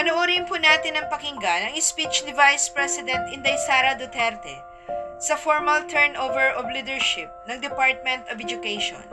Panoorin po natin ang pakinggan ang speech ni Vice President Inday Sara Duterte sa formal turnover of leadership ng Department of Education.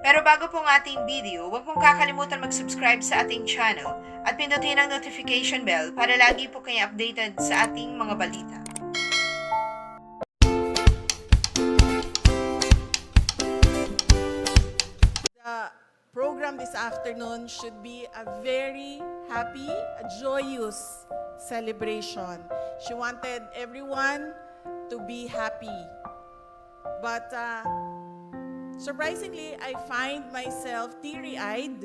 Pero bago po ang ating video, huwag pong kakalimutan mag-subscribe sa ating channel at pindutin ang notification bell para lagi po kayo updated sa ating mga balita. The program this afternoon should be a very happy, a joyous celebration. She wanted everyone to be happy. But surprisingly, I find myself teary-eyed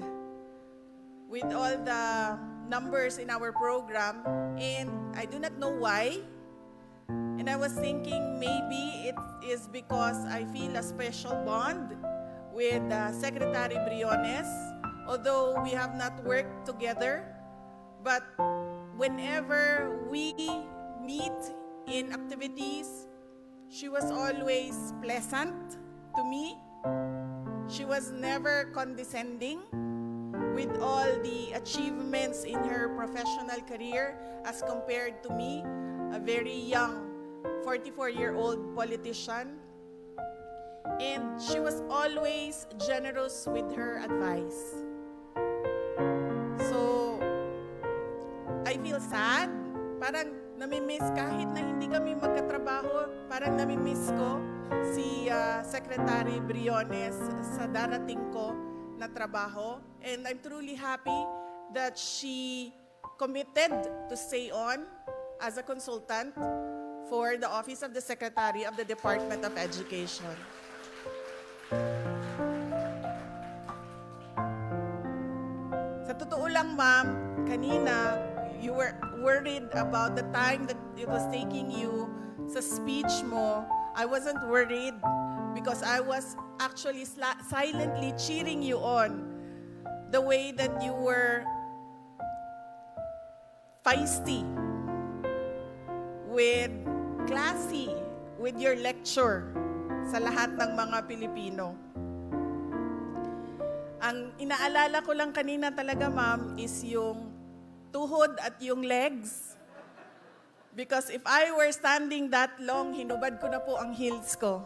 with all the numbers in our program, and I do not know why. And I was thinking maybe it is because I feel a special bond with Secretary Briones, although we have not worked together. But whenever we meet in activities, she was always pleasant to me. She was never condescending with all the achievements in her professional career as compared to me, a very young 44-year-old politician. And she was always generous with her advice. So, I feel sad. Parang namimiss kahit na hindi kami magkatrabaho, parang namimiss ko si Secretary Briones sa darating ko na trabaho. And I'm truly happy that she committed to stay on as a consultant for the Office of the Secretary of the Department of Education. Sa totoo lang, ma'am, kanina, you were worried about the time that it was taking you sa speech mo. I wasn't worried because I was actually silently cheering you on. The way that you were feisty, with classy, with your lecture sa lahat ng mga Pilipino. Ang inaalala ko lang kanina talaga, ma'am, is yung tuhod at yung legs. Because if I were standing that long, hinubad ko na po ang heels ko.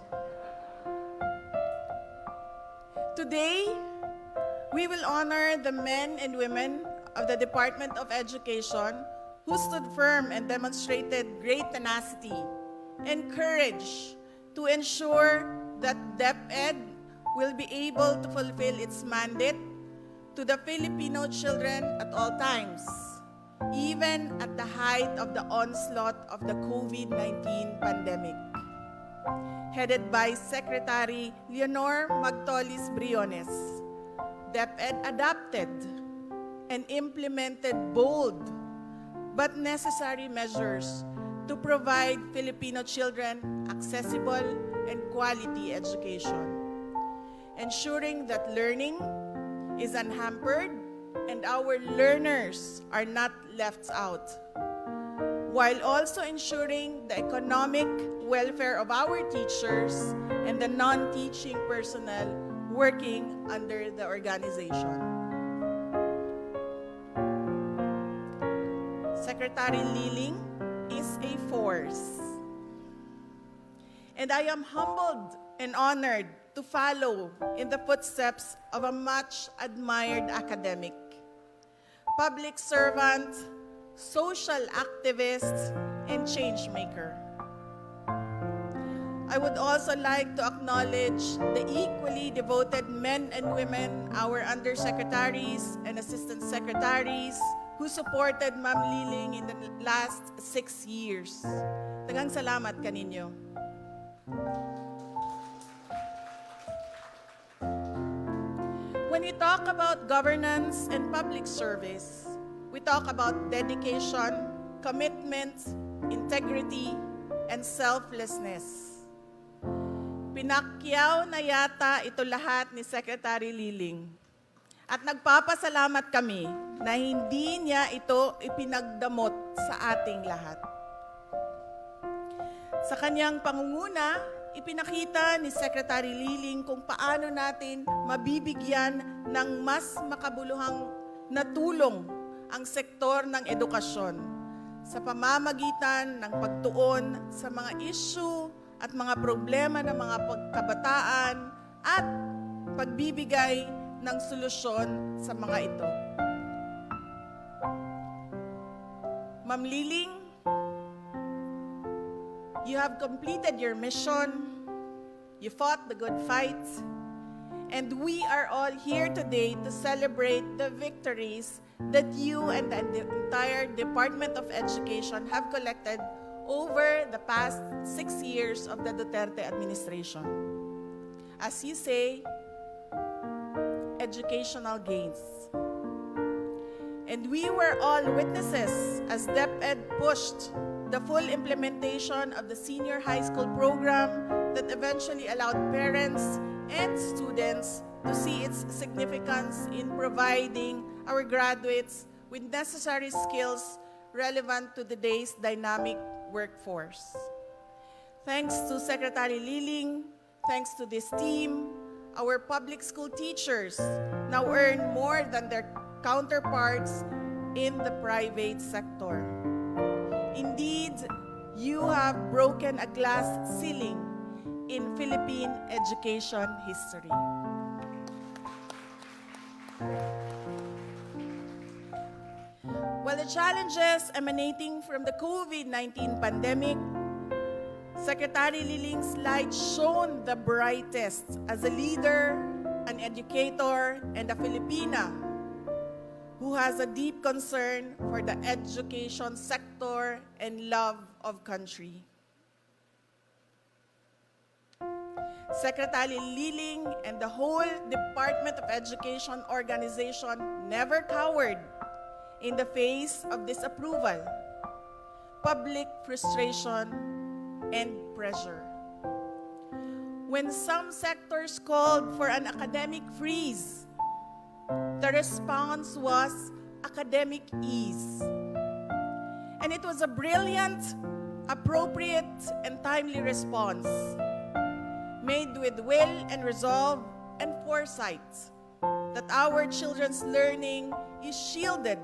Today, we will honor the men and women of the Department of Education who stood firm and demonstrated great tenacity and courage to ensure that DepEd will be able to fulfill its mandate to the Filipino children at all times, even at the height of the onslaught of the COVID-19 pandemic. Headed by Secretary Leonor Magtolis Briones, DepEd adopted and implemented bold but necessary measures to provide Filipino children accessible and quality education, ensuring that learning is unhampered and our learners are not left out, while also ensuring the economic welfare of our teachers and the non-teaching personnel working under the organization. Secretary Liling is a force, and I am humbled and honored to follow in the footsteps of a much admired academic, public servant, social activist, and change maker. I would also like to acknowledge the equally devoted men and women, our undersecretaries and assistant secretaries, who supported Ma'am Liling in the last 6 years. Daghang salamat kaninyo. When we talk about governance and public service, we talk about dedication, commitment, integrity, and selflessness. Pinakyaw na yata ito lahat ni Secretary Liling. At nagpapasalamat kami na hindi niya ito ipinagdamot sa ating lahat. Sa kanyang pangunguna, ipinakita ni Secretary Liling kung paano natin mabibigyan ng mas makabuluhang na tulong ang sektor ng edukasyon sa pamamagitan ng pagtuon sa mga issue at mga problema ng mga kabataan at pagbibigay ng solusyon sa mga ito. Ma'am Liling, you have completed your mission, you fought the good fight, and we are all here today to celebrate the victories that you and the entire Department of Education have collected over the past 6 years of the Duterte administration. As you say, educational gains. And we were all witnesses as Dept Ed pushed the full implementation of the senior high school program that eventually allowed parents and students to see its significance in providing our graduates with necessary skills relevant to today's dynamic workforce. Thanks to Secretary Liling, thanks to this team, our public school teachers now earn more than their counterparts in the private sector. Indeed, you have broken a glass ceiling in Philippine education history. While the challenges emanating from the COVID-19 pandemic, Secretary Liling's light shone the brightest as a leader, an educator, and a Filipina who has a deep concern for the education sector and love of country. Secretary Liling and the whole Department of Education organization never cowered in the face of disapproval, public frustration, and pressure. When some sectors called for an academic freeze, the response was academic ease. And it was a brilliant, appropriate, and timely response, made with will and resolve and foresight that our children's learning is shielded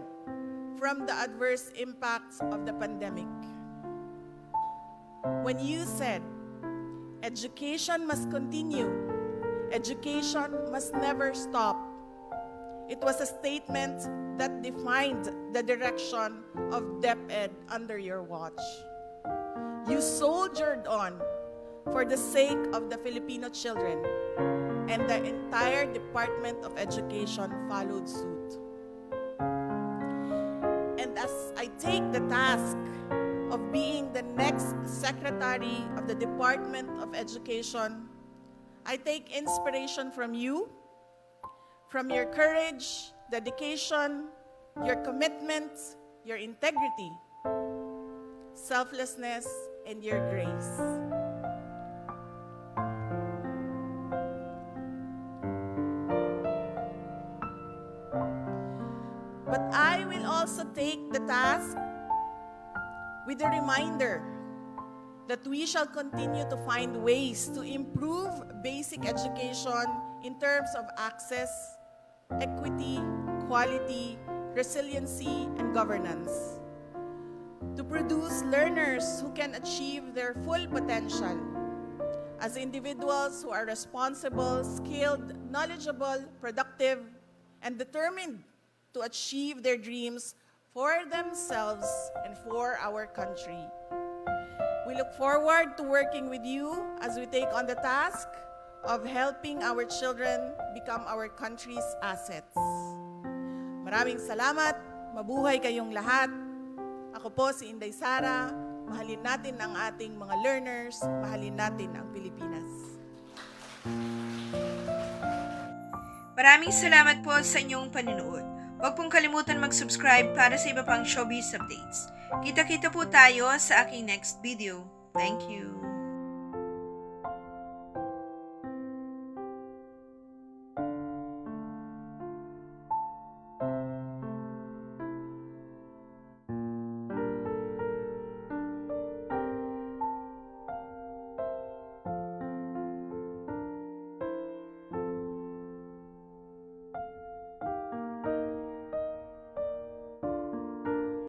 from the adverse impacts of the pandemic. When you said, education must continue, education must never stop, it was a statement that defined the direction of Dept Ed under your watch. You soldiered on for the sake of the Filipino children, and the entire Department of Education followed suit. And as I take the task of being the next Secretary of the Department of Education, I take inspiration from you, from your courage, dedication, your commitment, your integrity, selflessness, and your grace. But I will also take the task with a reminder that we shall continue to find ways to improve basic education in terms of access, equity, quality, resiliency, and governance. To produce learners who can achieve their full potential as individuals who are responsible, skilled, knowledgeable, productive, and determined to achieve their dreams for themselves and for our country. We look forward to working with you as we take on the task of helping our children become our country's assets. Maraming salamat, mabuhay kayong lahat. Ako po si Inday Sara, mahalin natin ang ating mga learners, mahalin natin ang Pilipinas. Maraming salamat po sa inyong panunood. Huwag pong kalimutan mag-subscribe para sa iba pang showbiz updates. Kita-kita po tayo sa aking next video. Thank you.